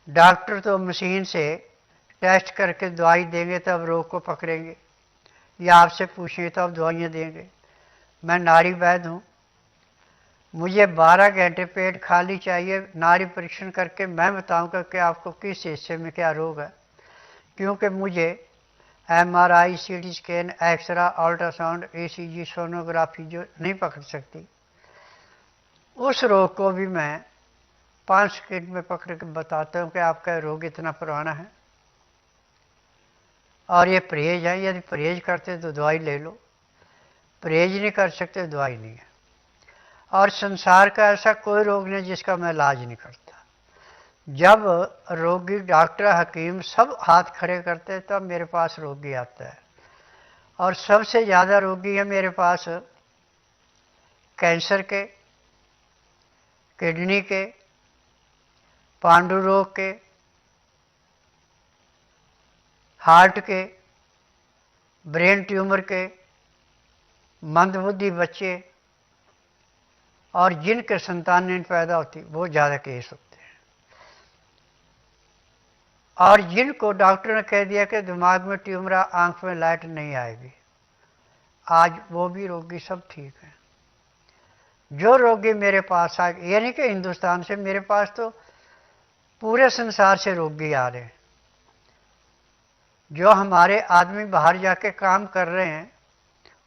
Doctor तो machine से test करके दवाई देंगे तब रोग को पकड़ेंगे, या आपसे पूछेंगे तो आप दवाइयाँ देंगे। मैं नाड़ी वैद्य हूँ, मुझे 12 घंटे पेट खाली चाहिए, नाड़ी परीक्षण करके मैं बताऊंगा कि आपको किस हिस्से में क्या रोग है। क्योंकि मुझे MRI, CT scan, x ray, ultrasound, ECG, sonography जो नहीं पकड़ सकती, उस रोग को भी मैं 5 सेकंड में पकड़ के बताता हूँ कि आपका रोग इतना पुराना है और ये परहेज है। यदि परहेज करते तो दवाई ले लो, परहेज नहीं कर सकते दवाई नहीं है। और संसार का ऐसा कोई रोग नहीं जिसका मैं इलाज नहीं करता। जब रोगी, डॉक्टर, हकीम सब हाथ खड़े करते हैं तब मेरे पास रोगी आता है। और सबसे ज़्यादा रोगी है मेरे पास कैंसर के, किडनी के, पांडु रोग के, हार्ट के, ब्रेन ट्यूमर के, मंदबुद्धि बच्चे, और जिनके संतान नहीं पैदा होती वो ज़्यादा केस होते हैं। और जिनको डॉक्टर ने कह दिया कि दिमाग में ट्यूमर, आंख में लाइट नहीं आएगी, आज वो भी रोगी सब ठीक है। जो रोगी मेरे पास आ, ये नहीं कि हिंदुस्तान से, मेरे पास तो पूरे संसार से रोगी आ रहे हैं। जो हमारे आदमी बाहर जाके काम कर रहे हैं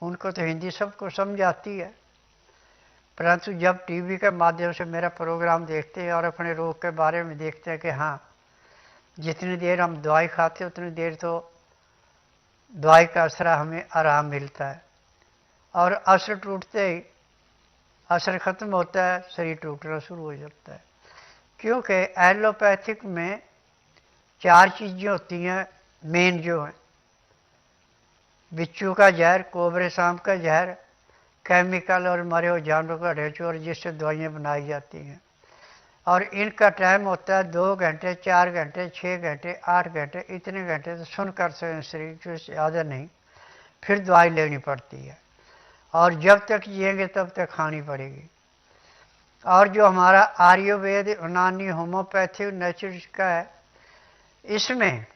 उनको तो हिंदी सबको समझ आती है, परंतु जब टीवी के माध्यम से मेरा प्रोग्राम देखते हैं और अपने रोग के बारे में देखते हैं कि हाँ, जितनी देर हम दवाई खाते हैं उतनी देर तो दवाई का असर हमें आराम मिलता है, और असर टूटते ही असर खत्म होता है, शरीर टूटना शुरू हो जाता है। क्योंकि एलोपैथिक में 4 चीज़ें होती हैं मेन, जो हैं बिच्छू का जहर, कोबरे सांप का जहर, केमिकल और मरे हुए जानवरों का ढेंचू, जिससे दवाइयाँ बनाई जाती हैं। और इनका टाइम होता है 2 घंटे, 4 घंटे, 6 घंटे, 8 घंटे, इतने घंटे तो सुन कर सकते शरीर को, ज़्यादा नहीं। फिर दवाई लेनी पड़ती है और जब तक जिएंगे तब तक खानी पड़ेगी। और जो हमारा आयुर्वेद, यूनानी, होम्योपैथिक, नेचुरल का है, इसमें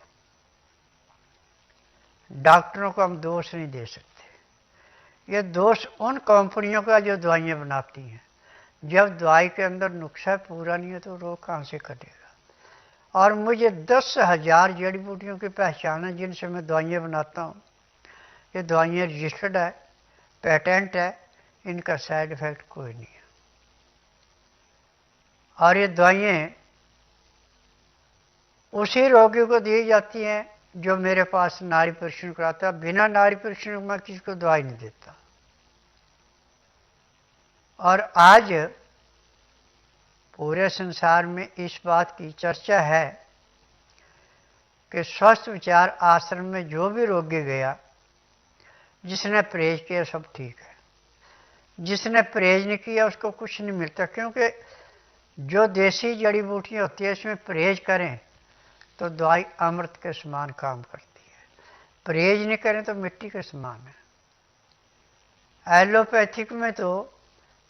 डॉक्टरों को हम दोष नहीं दे सकते। ये दोष उन कंपनियों का जो दवाइयाँ बनाती हैं। जब दवाई के अंदर नुस्खा पूरा नहीं है तो रोग कहाँ से कटेगा। और मुझे 10,000 जड़ी बूटियों की पहचान है जिनसे मैं दवाइयाँ बनाता हूँ। ये दवाइयाँ रजिस्टर्ड है, पेटेंट है, इनका साइड इफेक्ट कोई नहीं है। और ये दवाइयाँ उसी रोगी को दी जाती हैं जो मेरे पास नाड़ी परीक्षण कराता है। बिना नाड़ी परीक्षण मैं किसी को दवाई नहीं देता। और आज पूरे संसार में इस बात की चर्चा है कि स्वस्थ विचार आश्रम में जो भी रोगी गया, जिसने परहेज किया सब ठीक है, जिसने परहेज नहीं किया उसको कुछ नहीं मिलता। क्योंकि जो देसी जड़ी बूटियाँ होती है इसमें परहेज करें तो दवाई अमृत के समान काम करती है, परहेज नहीं करें तो मिट्टी के समान है। एलोपैथिक में तो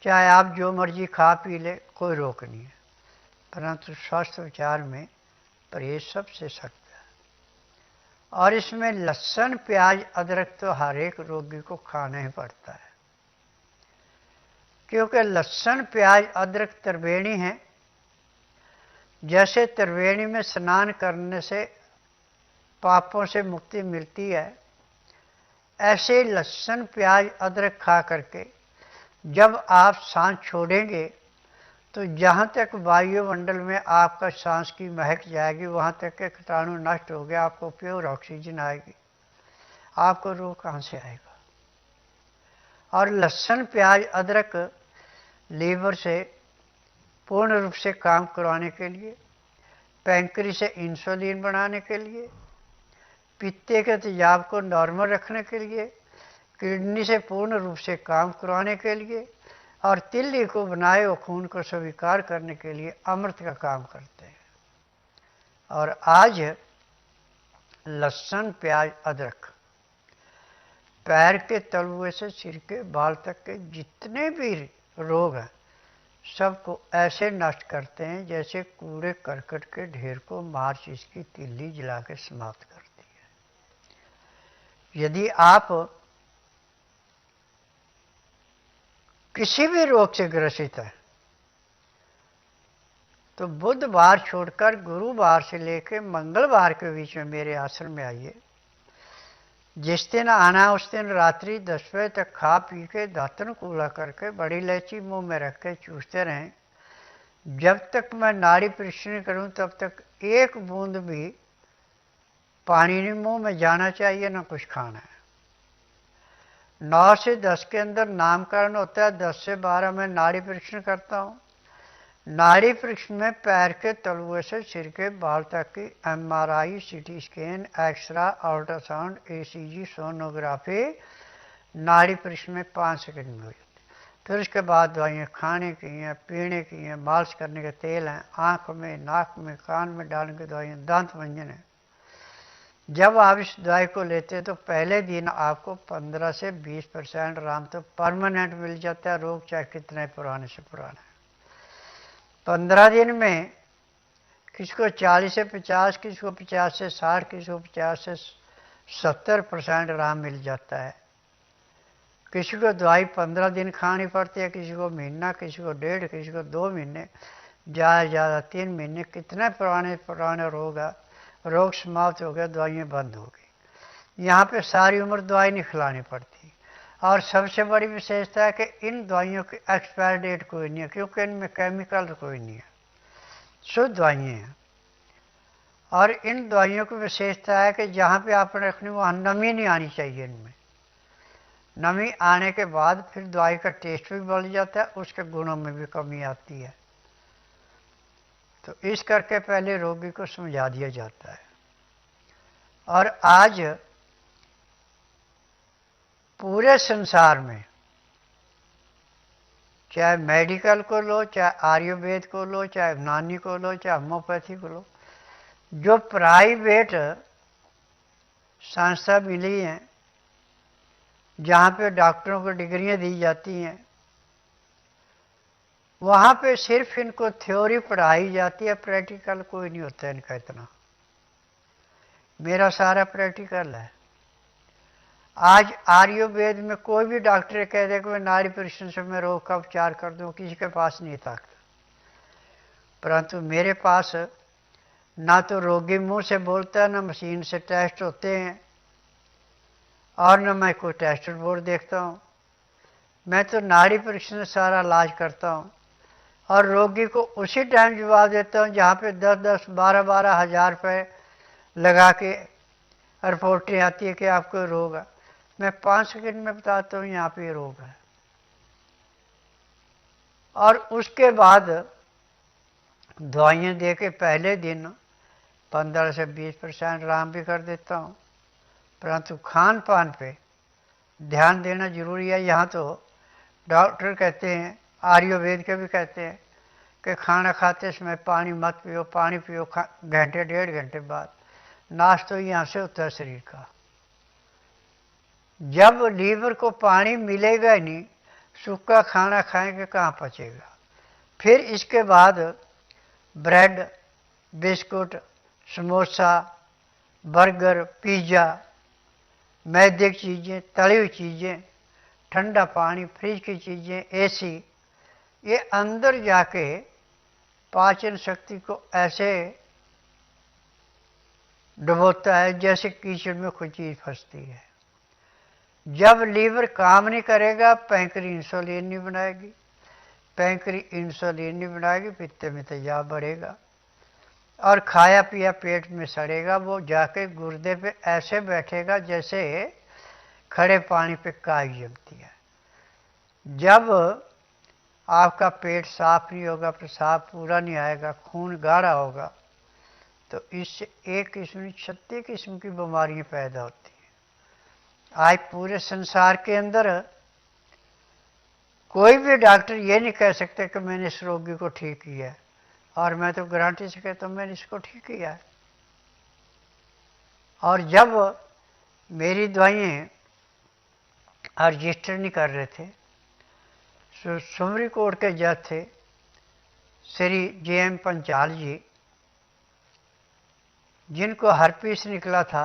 चाहे आप जो मर्जी खा पी ले, कोई रोक नहीं है, परंतु स्वास्थ्य विचार में परहेज सबसे सख्त है। और इसमें लहसुन, प्याज, अदरक तो हर एक रोगी को खाना ही पड़ता है। क्योंकि लहसुन, प्याज, अदरक त्रिवेणी है। जैसे त्रिवेणी में स्नान करने से पापों से मुक्ति मिलती है, ऐसे लहसुन, प्याज, अदरक खा करके जब आप सांस छोड़ेंगे तो जहाँ तक वायुमंडल में आपका सांस की महक जाएगी वहाँ तक के कीटाणु नष्ट हो गया, आपको प्योर ऑक्सीजन आएगी, आपको रोग कहाँ से आएगा। और लहसुन, प्याज, अदरक लीवर से पूर्ण रूप से काम करवाने के लिए, पैंक्री से इंसुलिन बनाने के लिए, पित्ते के तेजाब को नॉर्मल रखने के लिए, किडनी से पूर्ण रूप से काम करवाने के लिए, और तिल्ली को बनाए हुए खून को स्वीकार करने के लिए अमृत का काम करते हैं। और आज लहसुन, प्याज, अदरक पैर के तलुए से सिर के बाल तक के जितने भी रोग हैं सबको ऐसे नष्ट करते हैं जैसे कूड़े करकट के ढेर को माचिस की तिल्ली जला के समाप्त करती है। यदि आप किसी भी रोग से ग्रसित है तो बुधवार छोड़कर गुरुवार से लेकर मंगलवार के बीच में मेरे आश्रम में आइए। जिस दिन आना उस दिन रात्रि 10 बजे तक खा पी के दातन कूला करके बड़ी इलायची मुंह में रख के चूसते रहें। जब तक मैं नाड़ी परीक्षण करूं तब तक एक बूंद भी पानी नहीं मुंह में जाना चाहिए, ना कुछ खाना है। 9 से 10 के अंदर नामकरण होता है, 10 से 12 में नाड़ी परीक्षण करता हूं। नाड़ी परीक्षण में पैर के तलुए से सिर के बाल तक की MRI, CT scan, x ray, ultrasound, ECG, sonography नाड़ी परीक्षण में 5 सेकंड में हो जाती है। फिर उसके बाद दवाइयाँ खाने की हैं, पीने की हैं, मालिश करने के तेल हैं, आँख में, नाक में, कान में डालने की दवाइयाँ, दांत मंजन है। जब आप इस दवाई को लेते हैं तो पहले दिन आपको 15 से 20% आराम तो परमानेंट मिल जाता है, रोग चाहे कितने पुराने से पुराना है। 15 दिन में किसी को 40 से 50, किसी को 50 से 60, किसी को 50 से 70% आराम मिल जाता है। किसी को दवाई 15 दिन खानी पड़ती है, किसी को महीना, किसी को 1.5, किसी को 2 महीने, ज़्यादा ज़्यादा 3 महीने। कितने पुराने पुराने रोग है, रोग समाप्त हो गया, दवाइयाँ बंद हो गई। यहाँ पे सारी उम्र दवाई नहीं खिलानी पड़ती। और सबसे बड़ी विशेषता है कि इन दवाइयों की एक्सपायर डेट कोई नहीं है, क्योंकि इनमें केमिकल कोई नहीं है, शुद्ध दवाइयाँ हैं। और इन दवाइयों की विशेषता है कि जहाँ पे आपने रखनी वहाँ नमी नहीं आनी चाहिए। इनमें नमी आने के बाद फिर दवाई का टेस्ट भी बढ़ जाता है, उसके गुणों में भी कमी आती है। तो इस करके पहले रोगी को समझा दिया जाता है। और आज पूरे संसार में चाहे मेडिकल को लो, चाहे आयुर्वेद को लो, चाहे यूनानी को लो, चाहे होम्योपैथी को लो, जो प्राइवेट संस्था मिली हैं जहाँ पे डॉक्टरों को डिग्रियाँ दी जाती हैं, वहाँ पे सिर्फ इनको थ्योरी पढ़ाई जाती है, प्रैक्टिकल कोई नहीं होता इनका इतना। मेरा सारा प्रैक्टिकल है। आज आयुर्वेद में कोई भी डॉक्टर कह दे कि मैं नाड़ी परीक्षण से मैं रोग का उपचार कर दूँ, किसी के पास नहीं ताकत। परंतु मेरे पास ना तो रोगी मुंह से बोलता है, ना मशीन से टेस्ट होते हैं, और न मैं कोई टेस्ट रिपोर्ट देखता हूँ। मैं तो नाड़ी परीक्षण से सारा इलाज करता हूँ और रोगी को उसी टाइम जवाब देता हूँ जहाँ पे 10-10, 12-12 हज़ार रुपये लगा के रिपोर्टें आती है कि आपको रोग है। मैं 5 सेकंड में बताता हूँ यहाँ पे रोग है। और उसके बाद दवाइयाँ दे के पहले दिन 15 से 20% आराम भी कर देता हूँ। परंतु खान पान पे ध्यान देना जरूरी है। यहाँ तो डॉक्टर कहते हैं, आयुर्वेद के भी कहते हैं कि खाना खाते समय पानी मत पियो, पानी पियो घंटे 1.5 घंटे बाद। नाश तो यहाँ से होता है शरीर का। जब लीवर को पानी मिलेगा ही नहीं, सूखा खाना खाएंगे कहाँ पचेगा। फिर इसके बाद bread, biscuit, samosa, burger, pizza, मैदे की चीज़ें, तली हुई चीज़ें, ठंडा पानी, फ्रिज की चीज़ें, AC, ये अंदर जाके पाचन शक्ति को ऐसे डुबोता है जैसे कीचड़ में कोई चीज़ फंसती है। जब लीवर काम नहीं करेगा, पैंक्री इंसुलिन नहीं बनाएगी, पैंक्री इंसुलिन नहीं बनाएगी, पित्त में तेजाब बढ़ेगा और खाया पिया पेट में सड़ेगा। वो जाके गुर्दे पे ऐसे बैठेगा जैसे खड़े पानी पे काई जमती है। जब आपका पेट साफ नहीं होगा, पेशाब पूरा नहीं आएगा, खून गाढ़ा होगा, तो इससे एक किस्म 36 किस्म की बीमारियां पैदा होती हैं। आज पूरे संसार के अंदर कोई भी डॉक्टर ये नहीं कह सकते कि मैंने इस रोगी को ठीक किया है, और मैं तो गारंटी से कहता हूँ मैंने इसको ठीक किया है। और जब मेरी दवाइयाँ रजिस्टर नहीं कर रहे थे, सुप्रीम कोर्ट के जज थे, श्री जे.एम. पंचाल जी, जिनको हर्पीस निकला था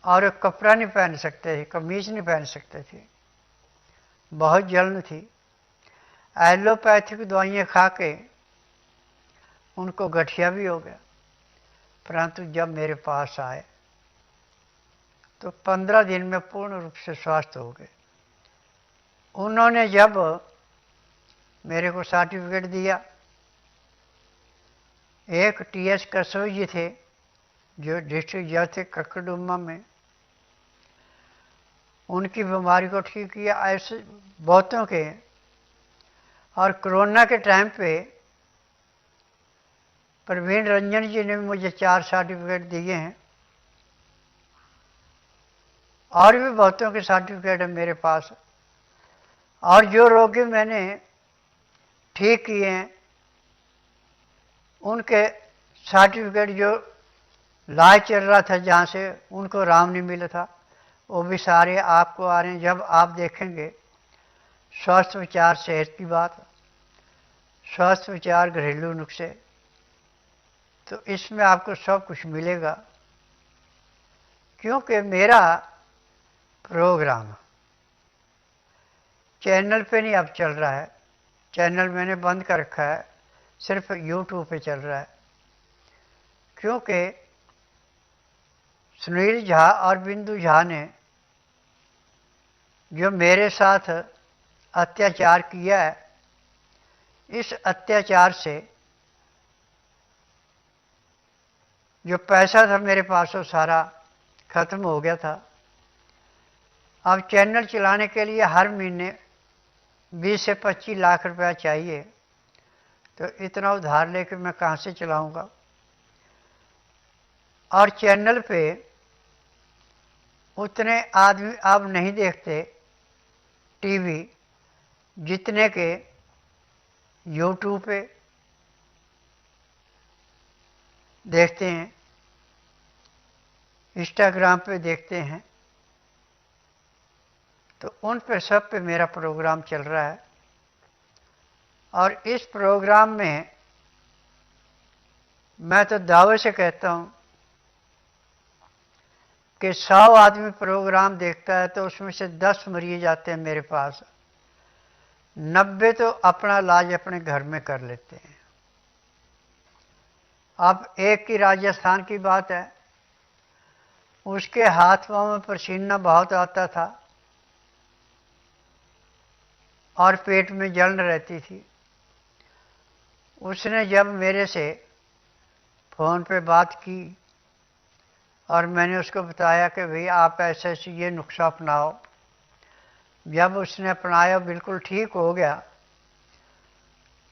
और कपड़ा नहीं पहन सकते थे, कमीज नहीं पहन सकते थे, बहुत जलन थी। एलोपैथिक दवाइयाँ खा के उनको गठिया भी हो गया, परंतु जब मेरे पास आए तो 15 दिन में पूर्ण रूप से स्वस्थ हो गए। उन्होंने जब मेरे को सर्टिफिकेट दिया, एक टी.एस. कसोई जी थे जो डिस्ट्रिक्ट जज थे ककड़ुम्मा में, उनकी बीमारी को ठीक किया, ऐसे बहुतों के। और कोरोना के टाइम पे प्रवीण रंजन जी ने मुझे 4 सर्टिफिकेट दिए हैं, और भी बहुतों के सर्टिफिकेट है मेरे पास। और जो रोगी मैंने ठीक किए हैं उनके सर्टिफिकेट, जो इलाज चल रहा था जहाँ से उनको आराम नहीं मिला था, वो भी सारे आपको आ रहे हैं। जब आप देखेंगे स्वस्थ विचार सेहत की बात, स्वस्थ विचार घरेलू नुस्खे, तो इसमें आपको सब कुछ मिलेगा। क्योंकि मेरा प्रोग्राम चैनल पे नहीं अब चल रहा है, चैनल मैंने बंद कर रखा है, सिर्फ यूट्यूब पे चल रहा है। क्योंकि सुनील झा और बिंदु झा ने जो मेरे साथ अत्याचार किया है, इस अत्याचार से जो पैसा था मेरे पास वो सारा खत्म हो गया था। अब चैनल चलाने के लिए हर महीने 20 से 25 लाख रुपया चाहिए, तो इतना उधार लेकर मैं कहाँ से चलाऊंगा। और चैनल पे उतने आदमी अब नहीं देखते टीवी जितने के यूट्यूब पे देखते हैं, इंस्टाग्राम पे देखते हैं। तो उन पे सब पे मेरा प्रोग्राम चल रहा है। और इस प्रोग्राम में मैं तो दावे से कहता हूँ कि 100 आदमी प्रोग्राम देखता है तो उसमें से 10 मरीज आते हैं मेरे पास, 90 तो अपना इलाज अपने घर में कर लेते हैं। अब एक की राजस्थान की बात है, उसके हाथ पाँव में पसीना बहुत आता था और पेट में जलन रहती थी। उसने जब मेरे से फ़ोन पे बात की और मैंने उसको बताया कि भाई आप ऐसे ऐसे ये नुस्खा अपनाओ, जब उसने अपनाया बिल्कुल ठीक हो गया,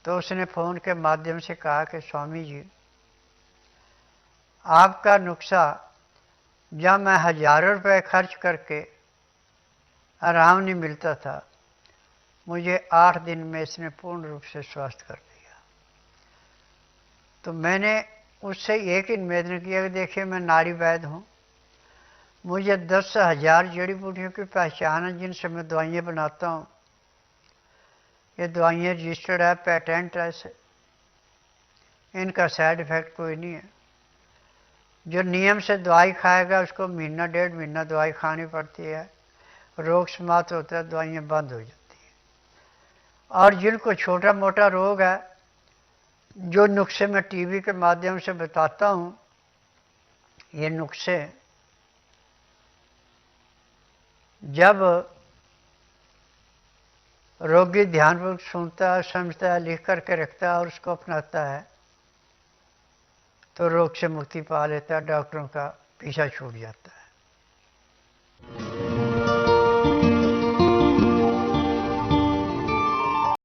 तो उसने फ़ोन के माध्यम से कहा कि स्वामी जी, आपका नुस्खा जब मैं हज़ारों रुपए खर्च करके आराम नहीं मिलता था, मुझे 8 दिन में इसने पूर्ण रूप से स्वस्थ कर दिया। तो मैंने उससे एक ही निवेदन किया कि देखिए मैं नारी वैद्य हूँ, मुझे 10,000 जड़ी बूटियों की पहचान है जिनसे मैं दवाइयाँ बनाता हूँ। ये दवाइयाँ रजिस्टर्ड है, पेटेंट है, इनका साइड इफ़ेक्ट कोई नहीं है। जो नियम से दवाई खाएगा उसको महीना 1.5 महीना दवाई खानी पड़ती है, रोग समाप्त होता है, दवाइयाँ बंद हो जाती हैं। और जिनको छोटा मोटा रोग है, जो नुस्खे मैं टीवी के माध्यम से बताता हूँ, ये नुस्खे जब रोगी ध्यानपूर्वक सुनता है, समझता है, लिख करके रखता है और उसको अपनाता है, तो रोग से मुक्ति पा लेता है, डॉक्टरों का पीछा छूट जाता है।